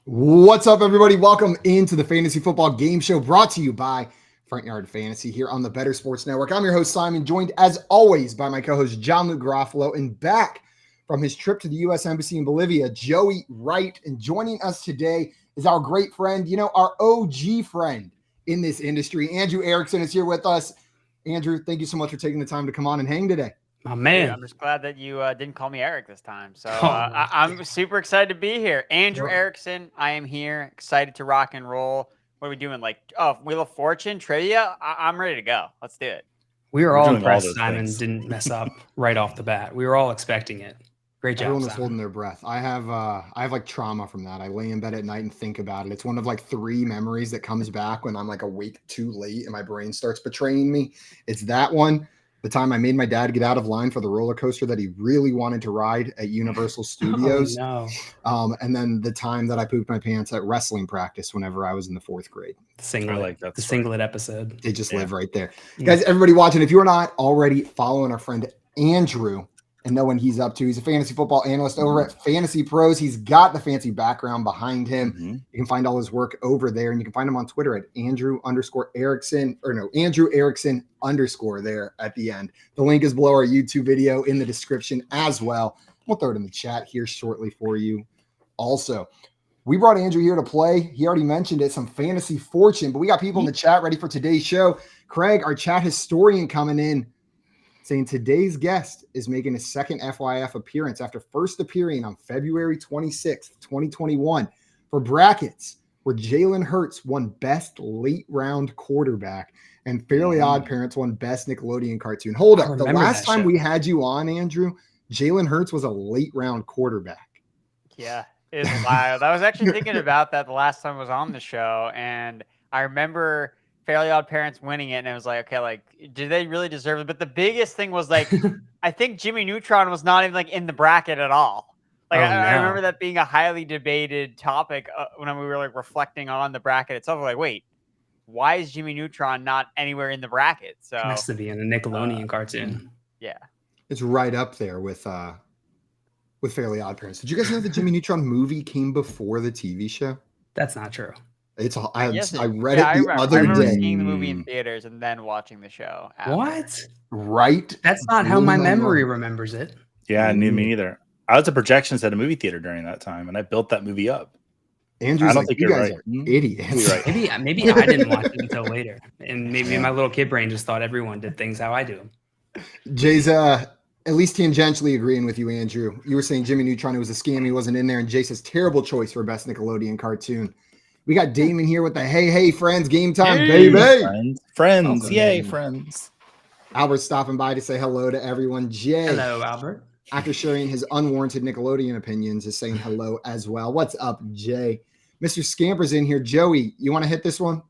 What's up, everybody? Welcome into the Fantasy Football Game Show brought to you by Front Yard Fantasy here on the Better Sports Network. I'm your host, Simon, joined as always by my co-host, John Luke Garofalo, and back from his trip to the U.S. Embassy in Bolivia, Joey Wright. And joining us today is our great friend, our OG friend in this industry. Andrew Erikson is here with us. Andrew, thank you so much for taking the time to come on and hang today. My man. Dude, I'm just glad that you didn't call me Eric this time. So I'm super excited to be here. Andrew Erikson, I am here, excited to rock and roll. What are we doing? Wheel of Fortune, trivia? I'm ready to go. Let's do it. We were all impressed Simon didn't mess up right off the bat. We were all expecting it. Great job, Everyone was Simon. holding their breath. I have like trauma from that. I lay in bed at night and think about it. It's one of like three memories that comes back when I'm like awake too late and my brain starts betraying me. It's that one. The time I made my dad get out of line for the roller coaster that he really wanted to ride at Universal Studios. Oh, no. And then the time that I pooped my pants at wrestling practice whenever I was in the fourth grade. The singlet episode. They just live right there. Guys, everybody watching, if you're not already following our friend Andrew and know when he's up to, he's a fantasy football analyst over at Fantasy Pros. He's got the fancy background behind him. You can find all his work over there, and you can find him on Twitter at Andrew Erikson _ there at the end. The link is below our YouTube video in the description as well. We'll throw it in the chat here shortly for you. Also, we brought Andrew here to play. He already mentioned it, some fantasy fortune, but we got people in the chat ready for today's show. Craig, our chat historian, coming in, saying today's guest is making his second FYF appearance after first appearing on February 26th, 2021 for brackets where Jalen Hurts won best late round quarterback and Fairly Odd Parents won best Nickelodeon cartoon. Hold up. The last time we had you on, Andrew, Jalen Hurts was a late round quarterback. Yeah, it's wild. I was actually thinking about that the last time I was on the show, and I remember Fairly Odd Parents winning it, and it was like, okay, did they really deserve it? But the biggest thing was I think Jimmy Neutron was not even in the bracket at all. I remember that being a highly debated topic when we were reflecting on the bracket itself. We're like, wait, why is Jimmy Neutron not anywhere in the bracket? So it has to be in a Nickelodeon cartoon. Yeah, it's right up there with Fairly Odd Parents. Did you guys know the Jimmy Neutron movie came before the TV show? That's not true. I read it the other day. I remember seeing the movie in theaters and then watching the show after. What? Right? That's not how my memory remembers it. Yeah, me neither. I was at projections at a movie theater during that time, and I built that movie up. Andrew's think you guys are idiots. Right. Maybe I didn't watch it until later, and maybe my little kid brain just thought everyone did things how I do them. Jay's at least tangentially agreeing with you, Andrew. You were saying Jimmy Neutron, it was a scam. He wasn't in there, and Jay says terrible choice for best Nickelodeon cartoon. We got Damon here with the hey friends, game time, baby. Friends, yay, friends. Albert's stopping by to say hello to everyone. Jay. Hello, Albert. After sharing his unwarranted Nickelodeon opinions, is saying hello as well. What's up, Jay? Mr. Scamper's in here. Joey, you want to hit this one?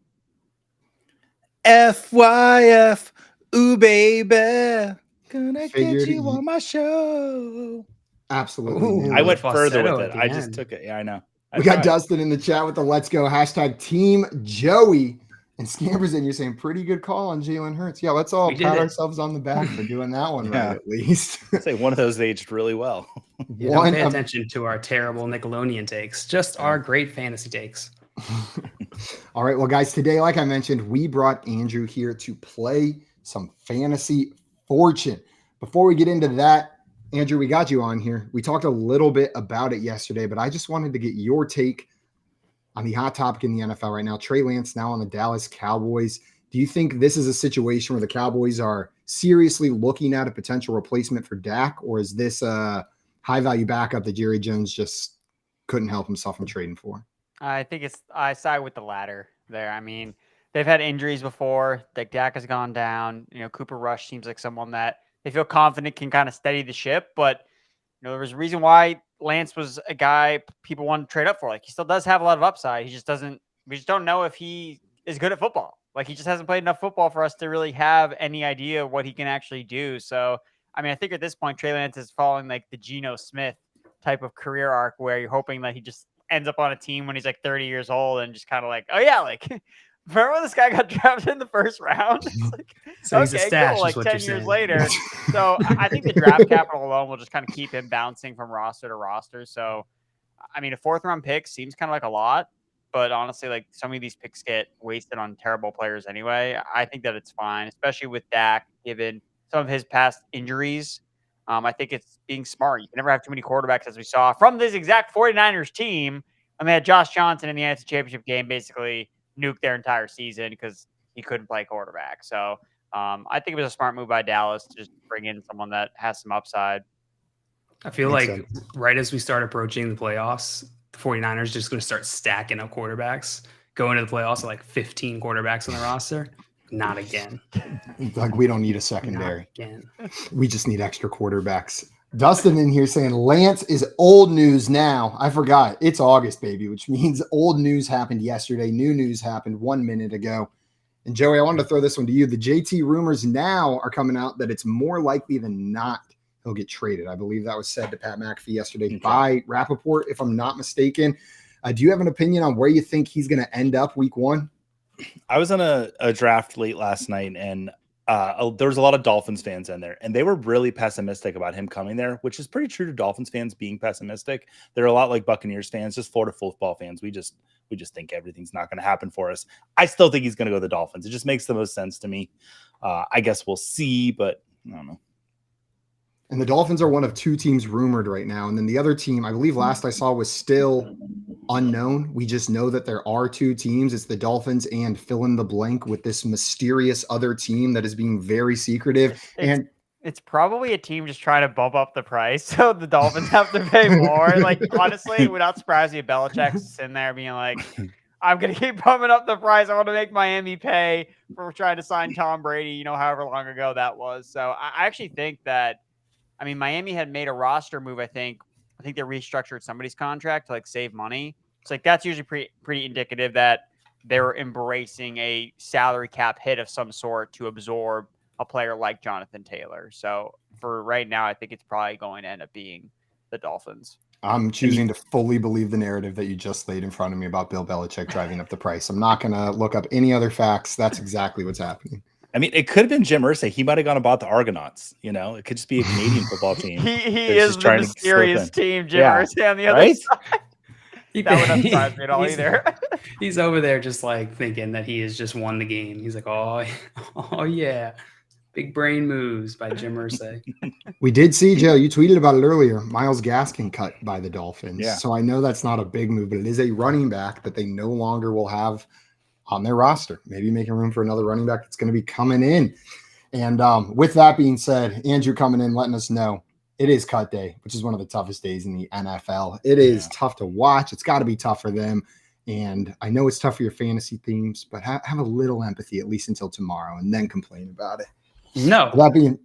FYF, ooh, baby. Gonna get you on my show. Absolutely. Ooh, I went further with it. I end. just took it. Yeah, I know. We got Dustin in the chat with the let's go hashtag team Joey. And Scampers in, you're saying pretty good call on Jalen Hurts. Yeah, let's all pat ourselves on the back for doing that one right, at least. I'd say one of those aged really well. Don't pay attention to our terrible Nickelodeon takes, just our great fantasy takes. All right, well, guys, today, like I mentioned, we brought Andrew here to play some fantasy fortune. Before we get into that, Andrew, we got you on here. We talked a little bit about it yesterday, but I just wanted to get your take on the hot topic in the NFL right now. Trey Lance now on the Dallas Cowboys. Do you think this is a situation where the Cowboys are seriously looking at a potential replacement for Dak, or is this a high-value backup that Jerry Jones just couldn't help himself from trading for? I think I side with the latter there. I mean, they've had injuries before. Dak has gone down. Cooper Rush seems like someone that they feel confident can kind of steady the ship, but there was a reason why Lance was a guy people wanted to trade up for. He still does have a lot of upside. We just don't know if he is good at football. He just hasn't played enough football for us to really have any idea what he can actually do. So, I mean, I think at this point, Trey Lance is following the Geno Smith type of career arc where you're hoping that he just ends up on a team when he's 30 years old and just kind of oh yeah, remember when this guy got drafted in the first round? So he's a stash, cool, is what 10 you're years saying. later. So I think the draft capital alone will just kind of keep him bouncing from roster to roster. So I mean, a 4th-round pick seems kind of like a lot, but honestly, like some of these picks get wasted on terrible players anyway. I think that it's fine, especially with Dak, given some of his past injuries. I think it's being smart. You can never have too many quarterbacks, as we saw from this exact 49ers team. They had Josh Johnson in the NFC Championship game basically nuke their entire season because he couldn't play quarterback. So I think it was a smart move by Dallas to just bring in someone that has some upside. I feel Makes like right as we start approaching the playoffs, the 49ers just going to start stacking up quarterbacks, go into the playoffs with like 15 quarterbacks on the roster. Not again. Like, we don't need a secondary. Not again. We just need extra quarterbacks. Dustin in here saying Lance is old news now. I forgot. It's August, baby, which means old news happened yesterday. New news happened 1 minute ago. And Joey, I wanted to throw this one to you. The JT rumors now are coming out that it's more likely than not he'll get traded. I believe that was said to Pat McAfee yesterday by Rappaport, if I'm not mistaken. Do you have an opinion on where you think he's going to end up week 1? I was on a draft late last night, and there was a lot of Dolphins fans in there, and they were really pessimistic about him coming there, which is pretty true to Dolphins fans being pessimistic. They're a lot like Buccaneers fans, just Florida football fans. We just think everything's not going to happen for us. I still think he's going to go to the Dolphins. It just makes the most sense to me. I guess we'll see, but I don't know. And the Dolphins are one of 2 teams rumored right now. And then the other team, I believe last I saw, was still unknown. We just know that there are 2 teams. It's the Dolphins and fill in the blank with this mysterious other team that is being very secretive. It's probably a team just trying to bump up the price so the Dolphins have to pay more. Like, honestly, it would not surprise me if Belichick's sitting there being like, I'm going to keep bumping up the price. I want to make Miami pay for trying to sign Tom Brady, however long ago that was. So I actually think that, Miami had made a roster move. I think they restructured somebody's contract to like save money. It's like that's usually pretty indicative that they're embracing a salary cap hit of some sort to absorb a player like Jonathan Taylor. So for right now, I think it's probably going to end up being the Dolphins. I'm choosing to fully believe the narrative that you just laid in front of me about Bill Belichick driving up the price. I'm not going to look up any other facts. That's exactly what's happening. It could have been Jim Irsay. He might have gone and bought the Argonauts. It could just be a Canadian football team. He is the mysterious team, Jim Irsay on the other side. That would not surprise me at all either. He's over there just like thinking that he has just won the game. He's like, oh yeah. Big brain moves by Jim Irsay. We did see, Joe, you tweeted about it earlier, Myles Gaskin cut by the Dolphins. Yeah. So I know that's not a big move, but it is a running back that they no longer will have on their roster, maybe making room for another running back that's going to be coming in. And with that being said, Andrew coming in, letting us know it is cut day, which is one of the toughest days in the NFL. It is tough to watch. It's got to be tough for them. And I know it's tough for your fantasy teams, but have a little empathy, at least until tomorrow, and then complain about it. No. That being,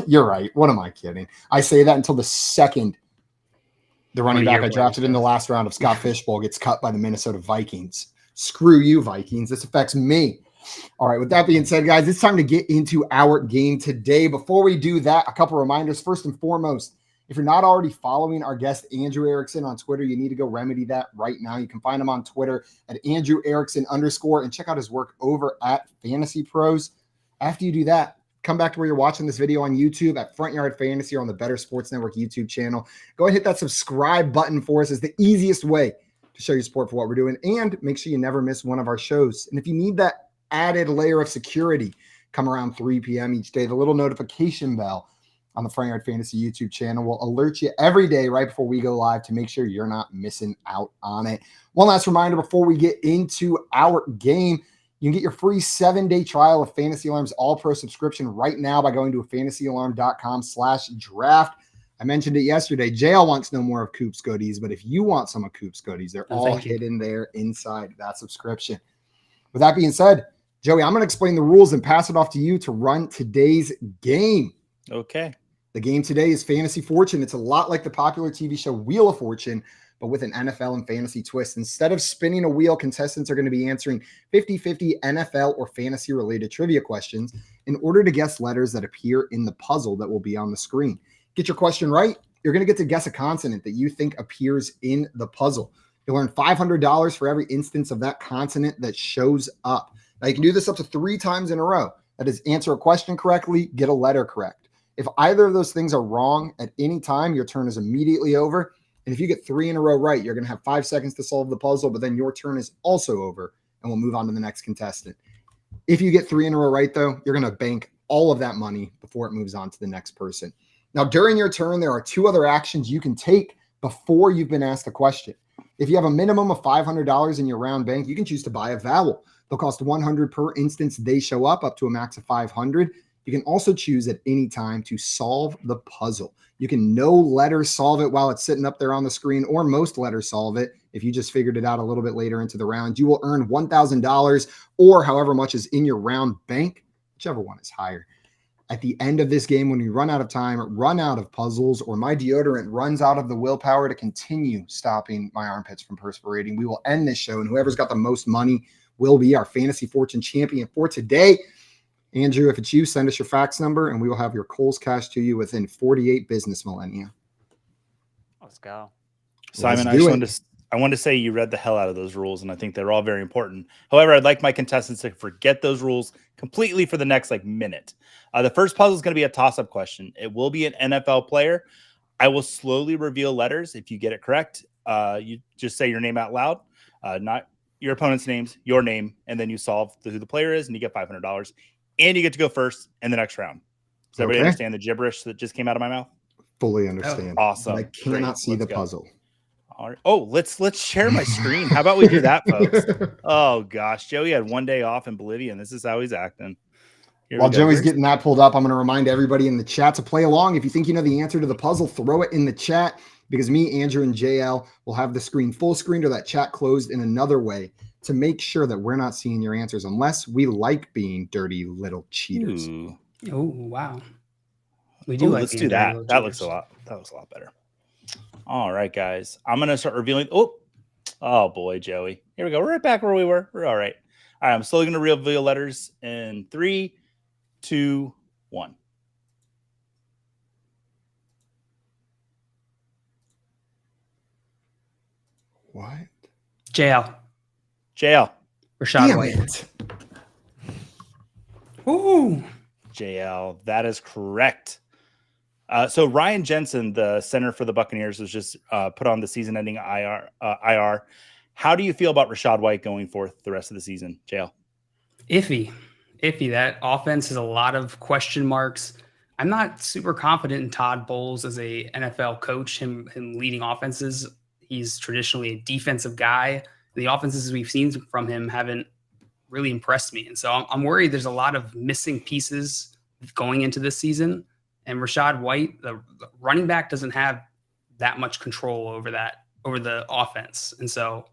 you're right. What am I kidding? I say that until the second the running back I drafted in the last round of Scott Fishbowl gets cut by the Minnesota Vikings. Screw you, Vikings. This affects me. All right, with that being said, guys, it's time to get into our game today. Before we do that, a couple reminders. First and foremost, if you're not already following our guest, Andrew Erikson, on Twitter, you need to go remedy that right now. You can find him on Twitter at @AndrewErikson_ and check out his work over at Fantasy Pros. After you do that, come back to where you're watching this video on YouTube at Front Yard Fantasy or on the Better Sports Network YouTube channel. Go ahead and hit that subscribe button for us. It's the easiest way to show your support for what we're doing, and make sure you never miss one of our shows. And if you need that added layer of security, come around 3 p.m. each day, the little notification bell on the Front Yard Fantasy YouTube channel will alert you every day right before we go live to make sure you're not missing out on it. One last reminder before we get into our game, you can get your free 7-day trial of Fantasy Alarm's All-Pro subscription right now by going to fantasyalarm.com/draft. I mentioned it yesterday. JL wants no more of Coop's goodies, but if you want some of Coop's goodies, they're all hidden there inside that subscription. With that being said, Joey, I'm going to explain the rules and pass it off to you to run today's game. Okay. The game today is Fantasy Fortune. It's a lot like the popular TV show Wheel of Fortune, but with an NFL and fantasy twist. Instead of spinning a wheel, contestants are going to be answering 50-50 NFL or fantasy-related trivia questions in order to guess letters that appear in the puzzle that will be on the screen. Get your question right, you're going to get to guess a consonant that you think appears in the puzzle. You'll earn $500 for every instance of that consonant that shows up. Now, you can do this up to 3 times in a row. That is, answer a question correctly, get a letter correct. If either of those things are wrong at any time, your turn is immediately over. And if you get 3 in a row right, you're going to have 5 seconds to solve the puzzle, but then your turn is also over and we'll move on to the next contestant. If you get 3 in a row right, though, you're going to bank all of that money before it moves on to the next person. Now, during your turn, there are 2 other actions you can take before you've been asked a question. If you have a minimum of $500 in your round bank, you can choose to buy a vowel. They'll cost $100 per instance they show up to a max of $500. You can also choose at any time to solve the puzzle. You can no letter solve it while it's sitting up there on the screen, or most letters solve it. If you just figured it out a little bit later into the round, you will earn $1,000 or however much is in your round bank, whichever one is higher. At the end of this game, when you run out of time, run out of puzzles, or my deodorant runs out of the willpower to continue stopping my armpits from perspirating, we will end this show, and whoever's got the most money will be our Fantasy Fortune champion for today. Andrew, if it's you, send us your fax number, and we will have your Kohl's Cash to you within 48 business millennia. Let's go. Simon, I wanted to say you read the hell out of those rules, and I think they're all very important. However, I'd like my contestants to forget those rules completely for the next minute. The first puzzle is going to be a toss-up question. It will be an NFL player. I will slowly reveal letters. If you get it correct, you just say your name out loud, not your opponent's names, your name, and then you solve who the player is, and you get $500. And you get to go first in the next round. Does everybody understand the gibberish that just came out of my mouth? Fully understand. Oh, awesome. But I cannot see the puzzle. All right. Oh, let's share my screen. How about we do that, folks? Oh gosh, Joey had 1 day off in Bolivia, and this is how he's acting. While Joey's getting that pulled up, I'm going to remind everybody in the chat to play along. If you think you know the answer to the puzzle, throw it in the chat, because me, Andrew, and JL will have the screen full screen or that chat closed in another way to make sure that we're not seeing your answers, unless we like being dirty little cheaters. Oh, wow. We do. Let's do that. That looks a lot better. All right, guys. I'm going to start revealing. Oh boy, Joey. Here we go. We're right back where we were. We're all right. All right. I'm slowly going to reveal letters in 3, 2, 1. What? JL. Rashad White. Ooh. JL. That is correct. So Ryan Jensen, the center for the Buccaneers, was just put on the season-ending IR. How do you feel about Rashad White going forth the rest of the season, JL? Iffy. That offense has a lot of question marks. I'm not super confident in Todd Bowles as a NFL coach, him leading offenses. He's traditionally a defensive guy. The offenses we've seen from him haven't really impressed me. And so I'm worried there's a lot of missing pieces going into this season. And Rashad White, the running back, doesn't have that much control over the offense. And so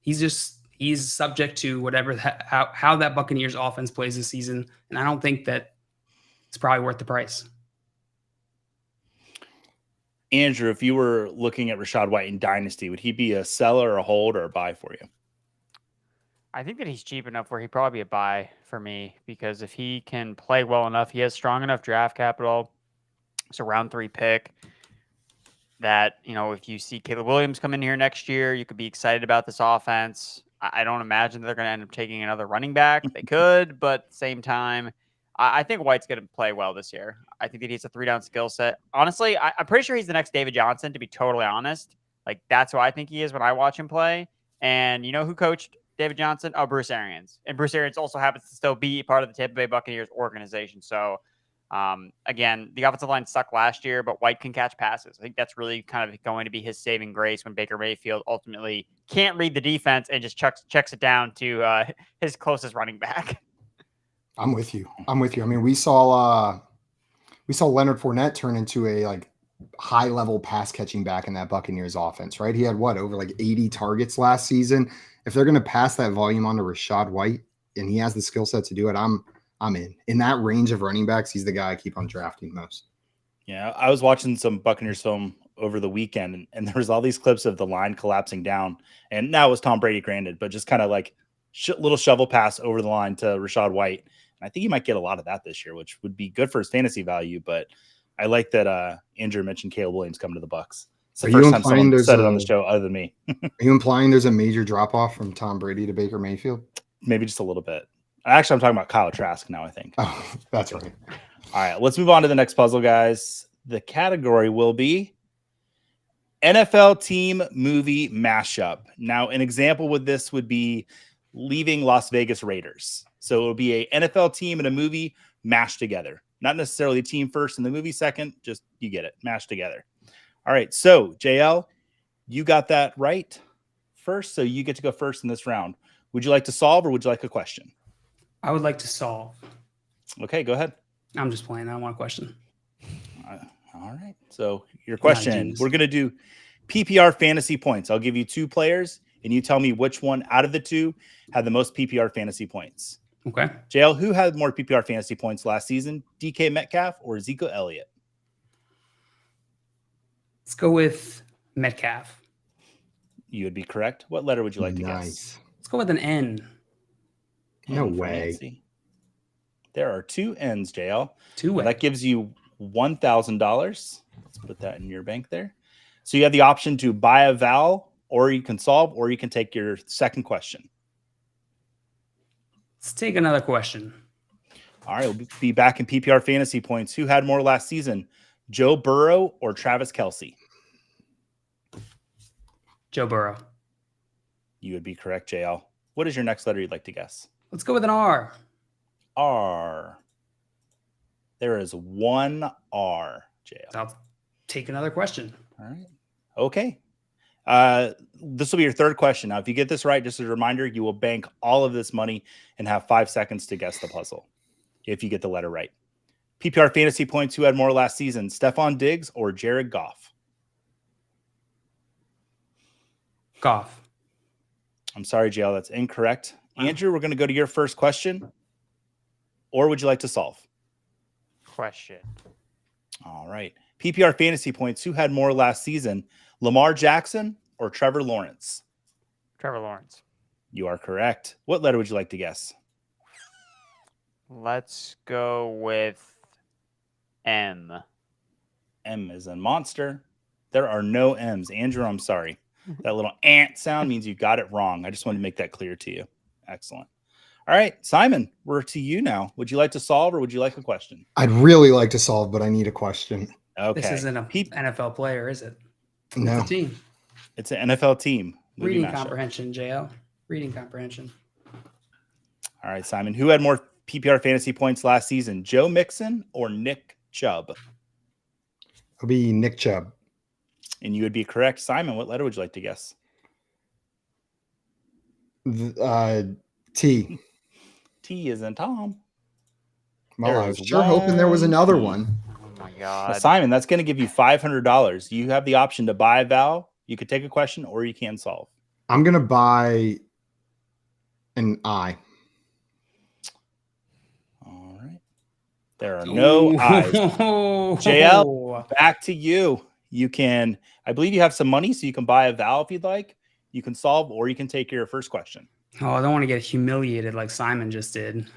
he's subject to whatever how that Buccaneers offense plays this season. And I don't think that it's probably worth the price. Andrew, if you were looking at Rashad White in Dynasty, would he be a seller or a hold or a buy for you? I think that he's cheap enough where he'd probably be a buy for me, because if he can play well enough, he has strong enough draft capital. It's a round 3 pick that, if you see Caleb Williams come in here next year, you could be excited about this offense. I don't imagine they're going to end up taking another running back. They could, but at the same time, I think White's going to play well this year. I think that he's a 3-down skill set. Honestly, I'm pretty sure he's the next David Johnson, to be totally honest. That's who I think he is when I watch him play. And you know who coached David Johnson? Oh, Bruce Arians. And Bruce Arians also happens to still be part of the Tampa Bay Buccaneers organization. So, again, the offensive line sucked last year, but White can catch passes. I think that's really kind of going to be his saving grace when Baker Mayfield ultimately can't read the defense and just checks it down to his closest running back. I'm with you. I mean, we saw Leonard Fournette turn into a high level pass catching back in that Buccaneers offense, right? He had over 80 targets last season. If they're going to pass that volume on to Rashad White and he has the skill set to do it, I'm in that range of running backs. He's the guy I keep on drafting most. Yeah. I was watching some Buccaneers film over the weekend, and there was all these clips of the line collapsing down, and now it was Tom Brady, granted, but just kind of little shovel pass over the line to Rashad White. And I think he might get a lot of that this year, which would be good for his fantasy value. But I like that Andrew mentioned Caleb Williams coming to the Bucs. It's the first time someone said it on the show other than me. Are you implying there's a major drop-off from Tom Brady to Baker Mayfield? Maybe just a little bit. Actually, I'm talking about Kyle Trask now, I think. Oh, that's right. All right, let's move on to the next puzzle, guys. The category will be NFL team movie mashup. Now, an example with this would be Leaving Las Vegas Raiders. So it would be a NFL team and a movie mashed together. Not necessarily a team first and the movie second, just you get it, mashed together. All right, so JL, you got that right first, so you get to go first in this round. Would you like to solve or would you like a question? I would like to solve. Okay, go ahead. I'm just playing. I don't want a question. All right. So your question, genius. we're going to do PPR fantasy points. I'll give you 2 players and you tell me which one out of the 2 had the most PPR fantasy points. Okay. JL, who had more PPR fantasy points last season? DK Metcalf or Ezekiel Elliott? Let's go with Metcalf. You would be correct. What letter would you like to guess? Let's go with an N. No N for way. Nancy. There are 2 N's, JL. 2 ways. That gives you $1,000. Let's put that in your bank there. So you have the option to buy a vowel, or you can solve, or you can take your second question. Let's take another question. All right, we'll be back in PPR fantasy points. Who had more last season, Joe Burrow or Travis Kelce? Joe Burrow. You would be correct, JL. What is your next letter you'd like to guess? Let's go with an R. R. There is 1 R, JL. I'll take another question. All right. Okay. This will be your third question. Now, if you get this right, just as a reminder, you will bank all of this money and have 5 seconds to guess the puzzle if you get the letter right. PPR fantasy points, who had more last season, Stephon Diggs or Jared Goff? Goff. I'm sorry, JL, that's incorrect. Andrew, we're going to go to your first question. Or would you like to solve? Question. All right. PPR fantasy points, who had more last season, Lamar Jackson or Trevor Lawrence? Trevor Lawrence. You are correct. What letter would you like to guess? Let's go with M. M is in monster. There are no M's. Andrew, I'm sorry. That little ant sound means you got it wrong. I just wanted to make that clear to you. Excellent. All right, Simon, we're to you now. Would you like to solve or would you like a question? I'd really like to solve, but I need a question. Okay. This isn't an NFL player, is it? No. It's a team. It's an NFL team. Movie Reading mashup. comprehension, JL. Reading comprehension. All right, Simon. Who had more PPR fantasy points last season, Joe Mixon or Nick Chubb? It'll be Nick Chubb. And you would be correct. Simon, what letter would you like to guess? T. T is in Tom. Well, I was sure hoping there was another one. Oh my God. Now, Simon, that's going to give you $500. You have the option to buy a vowel. You could take a question or you can solve. I'm going to buy an I. All right. There are no I's. JL, back to you. You can, I believe you have some money, so you can buy a vowel if you'd like. You can solve or you can take your first question. Oh, I don't want to get humiliated like Simon just did.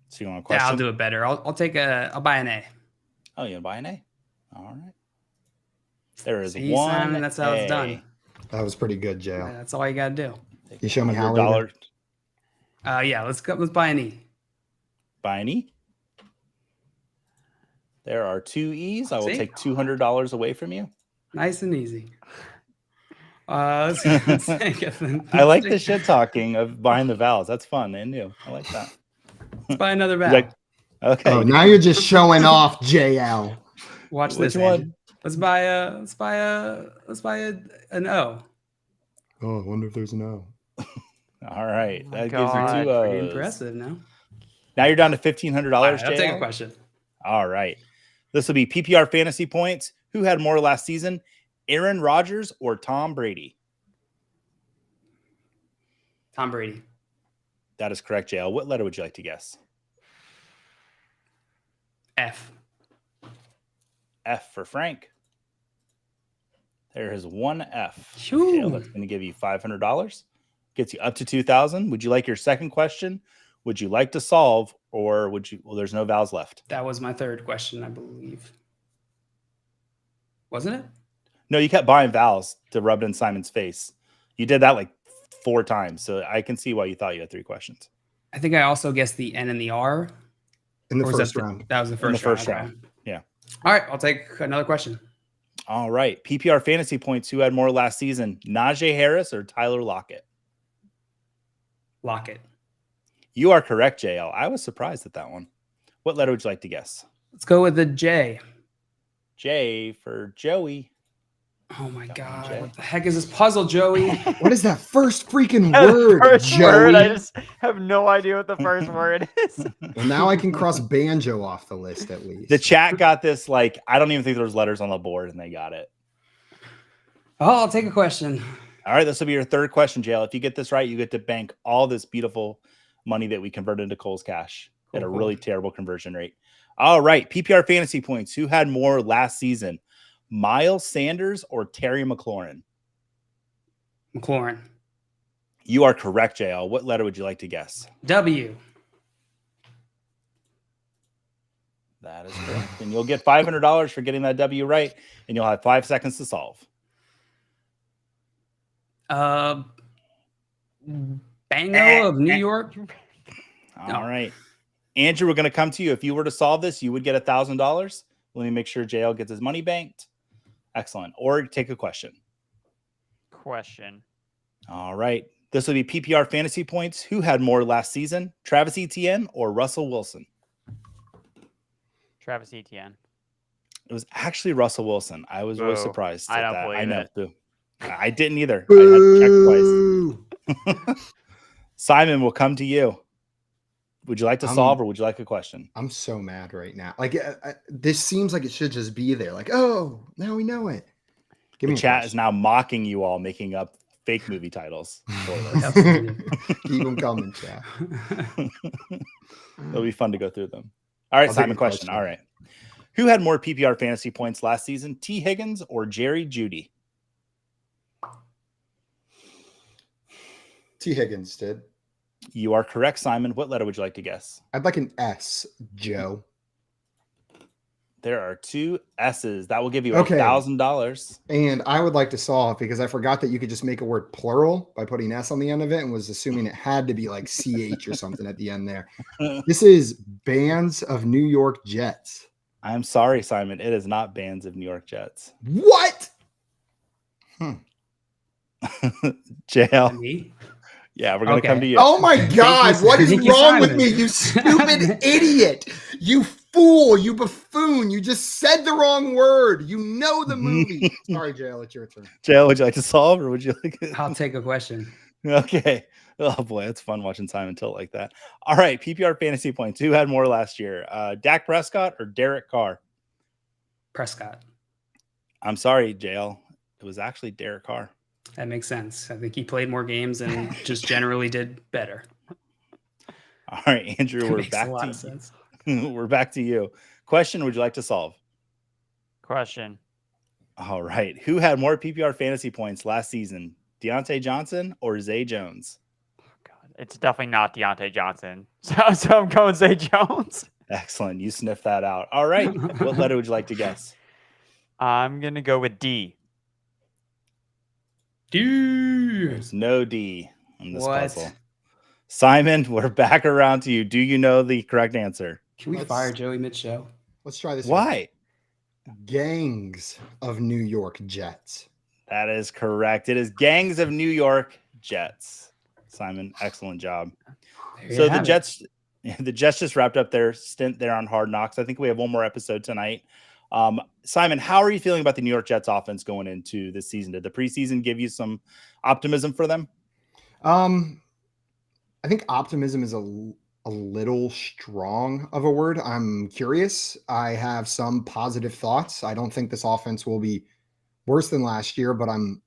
So you want a question? Yeah, I'll do it better. I'll buy an A. Oh, you want to buy an A? All right. There is See, one. Simon, that's how it's done. That was pretty good, Joe. Yeah, that's all you got to do. You show me how $100. Yeah, let's buy an E. Buy an E. There are 2 E's. I will See? take $200 away from you. Nice and easy. Let's take I like the shit talking of buying the vowels. That's fun and new. I like that. Let's buy another vowel. Okay. Oh, now you're just showing off, JL. Watch Which this one? one. Let's buy an O. Oh, I wonder if there's an O. All right. Oh my That God. gives you 2 Pretty O's. impressive now. Now you're down to $1,500. All right, I'll take a JL. question. All right. This will be PPR fantasy points. Who had more last season, Aaron Rodgers or Tom Brady? Tom Brady. That is correct, JL. What letter would you like to guess? F. F for Frank. There is 1 F. Phew. JL, that's going to give you $500. Gets you up to $2,000. Would you like your second question? Would you like to solve, or would you? Well, there's no vowels left. That was my third question, I believe. Wasn't it? No, you kept buying vowels to rub it in Simon's face. You did that like 4 times, so I can see why you thought you had 3 questions. I think I also guessed the N and the R. In the Or was first that round. That was the In the first first round. round. Yeah. All right, I'll take another question. All right. PPR fantasy points. Who had more last season? Najee Harris or Tyler Lockett? Lockett. You are correct, JL. I was surprised at that one. What letter would you like to guess? Let's go with the J. J for Joey. Oh my Got one, God. Jay. What the heck is this puzzle, Joey? What is that first freaking That word, first Joey? word, I just have no idea what the first word is. Well, now I can cross banjo off the list at least. The chat got this. Like, I don't even think there was letters on the board, and they got it. Oh, I'll take a question. All right, this will be your third question, JL. If you get this right, you get to bank all this beautiful money that we converted into Cole's Cash at a really terrible conversion rate. All right, PPR fantasy points. Who had more last season? Miles Sanders or Terry McLaurin? McLaurin. You are correct, JL. What letter would you like to guess? W. That is correct. And you'll get $500 for getting that W right, and you'll have 5 seconds to solve. Bango of New York. All right. Andrew, we're going to come to you. If you were to solve this, you would get $1,000. Let me make sure JL gets his money banked. Excellent. Or take a question. Question. All right. This will be PPR fantasy points. Who had more last season? Travis Etienne or Russell Wilson? Travis Etienne. It was actually Russell Wilson. I was really surprised. I at don't that. believe I know it. too. I didn't either. I had checked twice. Simon, we'll come to you. Would you like to solve or would you like a question? I'm so mad right now. Like this seems like it should just be there. Like, oh, now we know it. Give me the chat is now mocking you all, making up fake movie titles for this. Keep them coming, chat. It'll be fun to go through them. All right, Simon, question. All right. Who had more PPR fantasy points last season? T. Higgins or Jerry Jeudy? T. Higgins did. You are correct, Simon. What letter would you like to guess? I'd like an S, Joe. There are 2 S's. That will give you $1,000. And I would like to solve because I forgot that you could just make a word plural by putting S on the end of it and was assuming it had to be like CH or something at the end there. This is Bands of New York Jets. I'm sorry, Simon. It is not Bands of New York Jets. What? JL. Me? Yeah, we're going to come to you. Oh my God. What is wrong with me? You stupid idiot. You fool. You buffoon. You just said the wrong word. You know the movie. Sorry, JL. It's your turn. JL, would you like to solve or would you like it? I'll take a question. Okay. Oh boy, it's fun watching Simon tilt like that. All right, PPR fantasy points. Who had more last year? Dak Prescott or Derek Carr? Prescott. I'm sorry, JL. It was actually Derek Carr. That makes sense. I think he played more games and just generally did better. All right, Andrew, we're back to you. We're back to you. Question, would you like to solve? Question. All right. Who had more PPR fantasy points last season? Deontay Johnson or Zay Jones? Oh, God. It's definitely not Deontay Johnson. So I'm going Zay Jones. Excellent. You sniffed that out. All right. What letter would you like to guess? I'm going to go with D. D. There's no D in this puzzle. Simon, we're back around to you. Do you know the correct answer? Can we fire Joey mid-show? Let's try this. Why? Gangs of New York Jets. That is correct. It is Gangs of New York Jets. Simon, excellent job. So the Jets just wrapped up their stint there on Hard Knocks. I think we have one more episode tonight. Simon, how are you feeling about the New York Jets offense going into this season? Did the preseason give you some optimism for them? I think optimism is a little strong of a word. I'm curious. I have some positive thoughts. I don't think this offense will be worse than last year, but I'm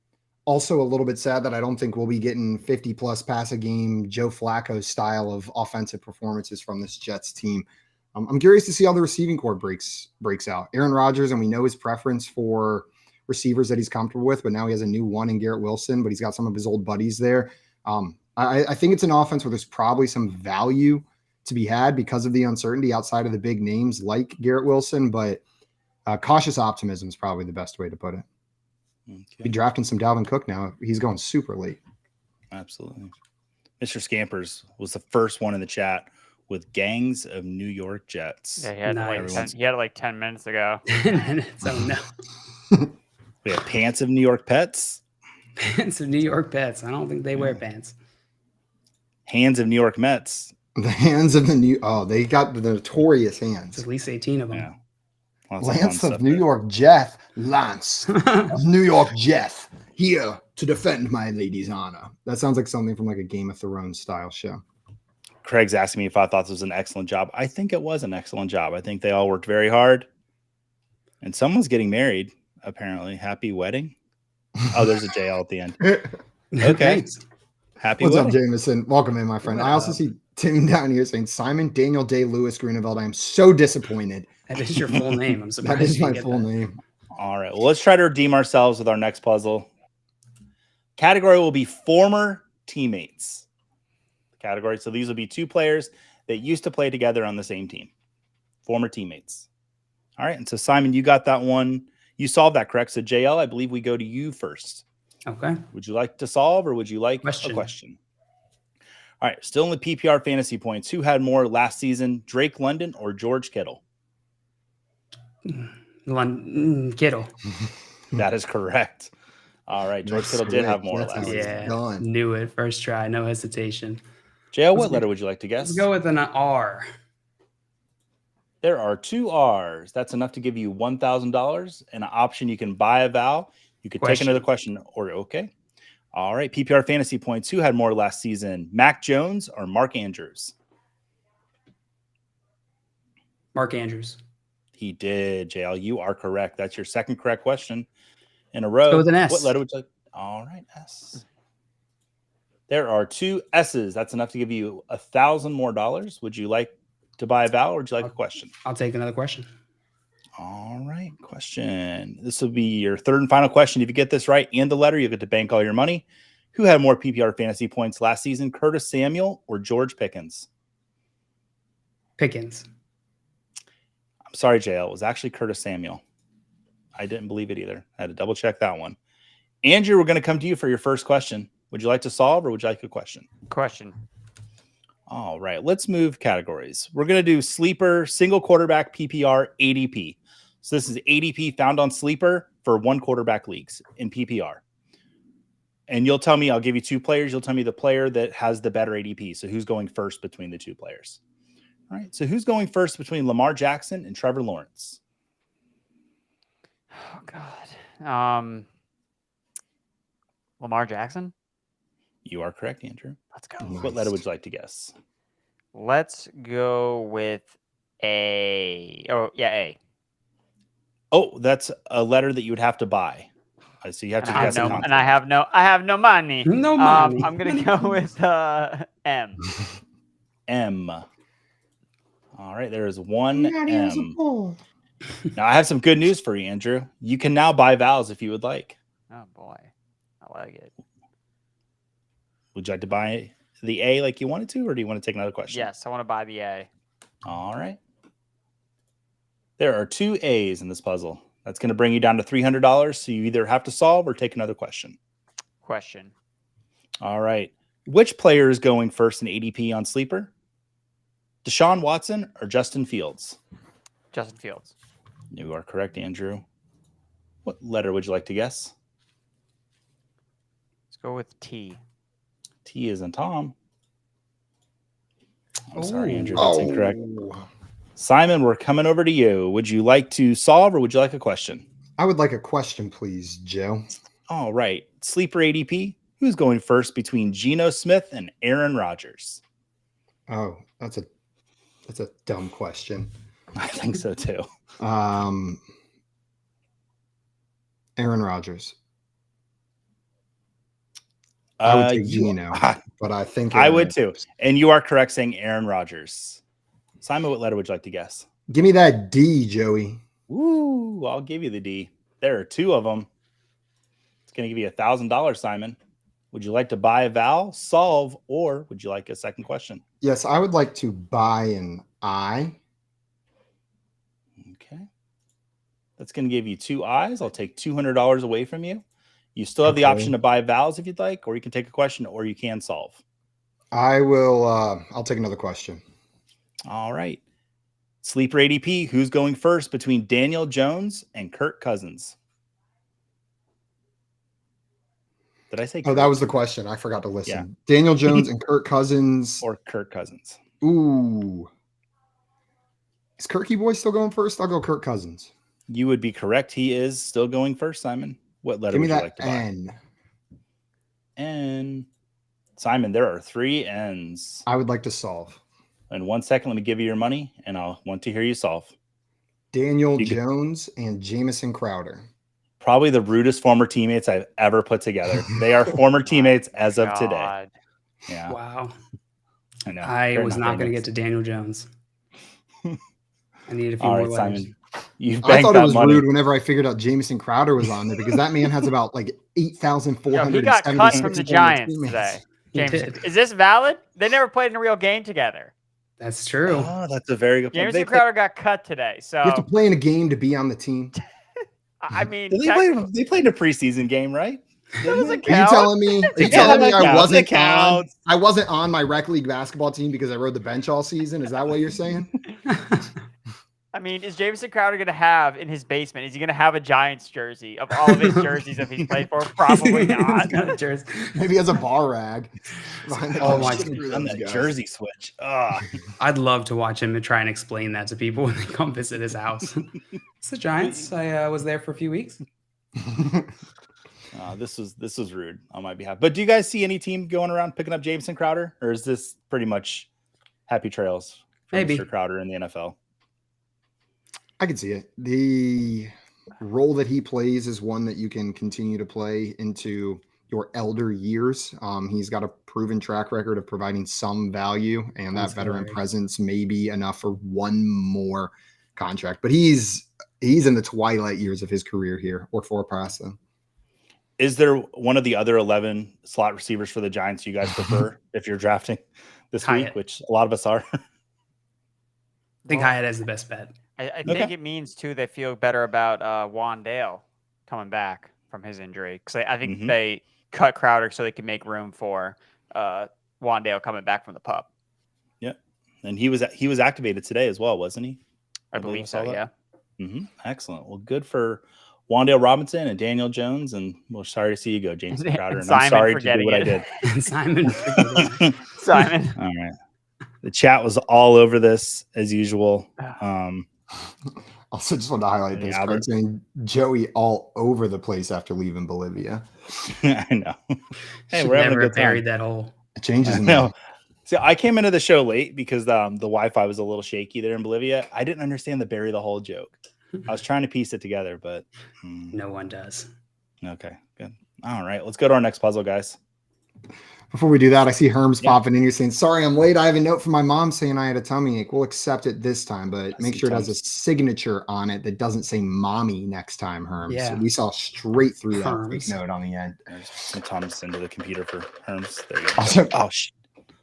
also a little bit sad that I don't think we'll be getting 50 plus pass a game, Joe Flacco style of offensive performances from this Jets team. I'm curious to see how the receiving core breaks out. Aaron Rodgers, and we know his preference for receivers that he's comfortable with, but now he has a new one in Garrett Wilson, but he's got some of his old buddies there. I think it's an offense where there's probably some value to be had because of the uncertainty outside of the big names like Garrett Wilson, but cautious optimism is probably the best way to put it. Okay. Be drafting some Dalvin Cook now. He's going super late. Absolutely. Mr. Scampers was the first one in the chat with Gangs of New York Jets. Yeah, he had, Nice. he had it like 10 minutes ago. 10 minutes. Oh, no. We have pants of New York Pets. Pants of New York Pets. I don't think they wear pants. Hands of New York Mets. The hands of the new. Oh, they got the notorious It's hands. at least 18 of them. Yeah. Lots of fun Lance stuff of New there. York Jeff. Lance of New York Jeff. Here to defend my lady's honor. That sounds like something from like a Game of Thrones style show. Craig's asking me if I thought this was an excellent job. I think it was an excellent job. I think they all worked very hard. And someone's getting married, apparently. Happy wedding. Oh, there's a JL at the end. Okay. Thanks. Happy What's wedding. up, Jameson? Welcome in, my friend. I also see Tim down here saying Simon Daniel Day Lewis Grunewald. I am so disappointed. That is your full name. I'm surprised That is you my get full that. name. All right. Well, let's try to redeem ourselves with our next puzzle. Category will be former teammates. Category. So these will be two players that used to play together on the same team. Former teammates. All right. And so, Simon, you got that one. You solved that, correct? So, JL, I believe we go to you first. Okay. Would you like to solve or would you like a question? All right. Still in the PPR fantasy points. Who had more last season, Drake London or George Kittle? Kittle. That is correct. All right. George Kittle did have more That's last how season. it's Yeah. done. Knew it. First try. No hesitation. JL, what letter would you like to guess? Let's go with an R. There are two R's. That's enough to give you $1,000 and an option. You can buy a vowel. You could take another question or okay. All right. PPR fantasy points. Who had more last season? Mac Jones or Mark Andrews? Mark Andrews. He did, JL. You are correct. That's your second correct question in a row. Let's go with an S. What letter would you like? All right, S. There are two S's. That's enough to give you $1,000 more. Would you like to buy a vowel or would you like a question? I'll take another question. All right, question. This will be your third and final question. If you get this right and the letter, you'll get to bank all your money. Who had more PPR fantasy points last season, Curtis Samuel or George Pickens? Pickens. I'm sorry, JL. It was actually Curtis Samuel. I didn't believe it either. I had to double check that one. Andrew, we're going to come to you for your first question. Would you like to solve or would you like a question? Question. All right, let's move categories. We're going to do sleeper, single quarterback, PPR, ADP. So this is ADP found on sleeper for one quarterback leagues in PPR. And you'll tell me, I'll give you two players. You'll tell me the player that has the better ADP. So who's going first between the two players? All right, so who's going first between Lamar Jackson and Trevor Lawrence? Oh, God. Lamar Jackson? You are correct, Andrew. Let's go. What letter would you like to guess? Let's go with A. Oh, yeah, A. Oh, that's a letter that you would have to buy. So you have to guess. And I have no money. No money. I'm gonna go with M. M. All right, there is one M. Now I have some good news for you, Andrew. You can now buy vowels if you would like. Oh boy, I like it. Would you like to buy the A like you wanted to, or do you want to take another question? Yes, I want to buy the A. All right. There are two A's in this puzzle. That's going to bring you down to $300. So you either have to solve or take another question. Question. All right. Which player is going first in ADP on Sleeper? Deshaun Watson or Justin Fields? Justin Fields. You are correct, Andrew. What letter would you like to guess? Let's go with T. T is in Tom. I'm sorry, Andrew. That's incorrect. Simon, we're coming over to you. Would you like to solve or would you like a question? I would like a question, please, Joe. All right. Sleeper ADP. Who's going first between Geno Smith and Aaron Rodgers? Oh, that's a dumb question. I think so too. Aaron Rodgers. I would take Geno, but I think I would too. And you are correct saying Aaron Rodgers. Simon, what letter would you like to guess? Give me that D, Joey. Ooh, I'll give you the D. There are two of them. It's going to give you $1,000, Simon. Would you like to buy a vowel, solve, or would you like a second question? Yes, I would like to buy an I. Okay. That's going to give you two I's. I'll take $200 away from you. You still have the option to buy vowels if you'd like, or you can take a question, or you can solve. I will. I'll take another question. All right. Sleeper ADP. Who's going first between Daniel Jones and Kirk Cousins? Did I say? Oh, that was the question. I forgot to listen. Yeah. Daniel Jones and Kirk Cousins. Or Kirk Cousins. Ooh. Is Kirky Boy still going first? I'll go Kirk Cousins. You would be correct. He is still going first, Simon. What letter Give me would you that like to buy? N. N. Simon, there are 3 N's. I would like to solve. In 1 second, let me give you your money, and I'll want to hear you solve. Daniel Jones and Jamison Crowder. Probably the rudest former teammates I've ever put together. They are former teammates as of today. Yeah. Wow. I know. I was not going to get to Daniel Jones. I need a few more letters. Simon. I thought it was rude whenever I figured out Jamison Crowder was on there because that man has about like 8,400. He got cut from the Giants today. Jameson, is this valid? They never played in a real game together. That's true. Oh, that's a very good point. Jamison Crowder got cut today. So you have to play in a game to be on the team. I mean, they played a preseason game, right? Are you telling me? I wasn't on my rec league basketball team because I rode the bench all season? Is that what you're saying? I mean, is Jamison Crowder going to have in his basement? Is he going to have a Giants jersey of all of his jerseys if he's played for? Probably not. Maybe he has a bar rag. Oh my on that jersey switch. I'd love to watch him and try and explain that to people when they come visit his house. It's the Giants. I was there for a few weeks. This was rude on my behalf. But do you guys see any team going around picking up Jamison Crowder, or is this pretty much happy trails for Mr. Crowder in the NFL? I can see it. The role that he plays is one that you can continue to play into your elder years. He's got a proven track record of providing some value, and that veteran presence may be enough for one more contract. But he's in the twilight years of his career here, or for past them. Is there one of the other 11 slot receivers for the Giants you guys prefer if you're drafting this week, which a lot of us are? I think Hyatt is the best bet. I think it means, too, they feel better about Wandale coming back from his injury. Because I think they cut Crowder so they can make room for Wandale coming back from the pup. Yeah. And he was activated today as well, wasn't he? I believe so, yeah. Excellent. Well, good for Wandale Robinson and Daniel Jones. And we're sorry to see you go, James Crowder. And I'm sorry to do what I did. Simon. Simon. All right. The chat was all over this as usual. Also, just want to highlight this. Craig saying Joey all over the place after leaving Bolivia. I know. Hey, we're having a good time. Buried that hole. It changes. No. See, I came into the show late because the Wi-Fi was a little shaky there in Bolivia. I didn't understand the bury the hole joke. I was trying to piece it together, but no one does. Okay, good. All right, let's go to our next puzzle, guys. Before we do that, I see Herms popping in here saying, sorry, I'm late. I have a note from my mom saying I had a tummy ache. We'll accept it this time, but make sure it has a signature on it that doesn't say mommy next time, Herms. Yeah. So we saw straight through that fake note on the end. There's some Thomas into the computer for Herms. There you go. Also, oh, shit.